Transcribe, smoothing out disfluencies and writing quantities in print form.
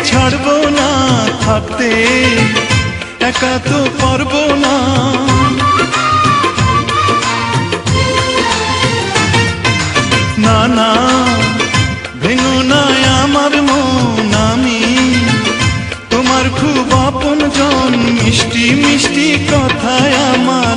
ছাড়বো না থাকতে, একা তো পারবো না। না না ভেঙো না আমার মন, আমি তোমার খুব আপন জন। মিষ্টি মিষ্টি কথায় আমার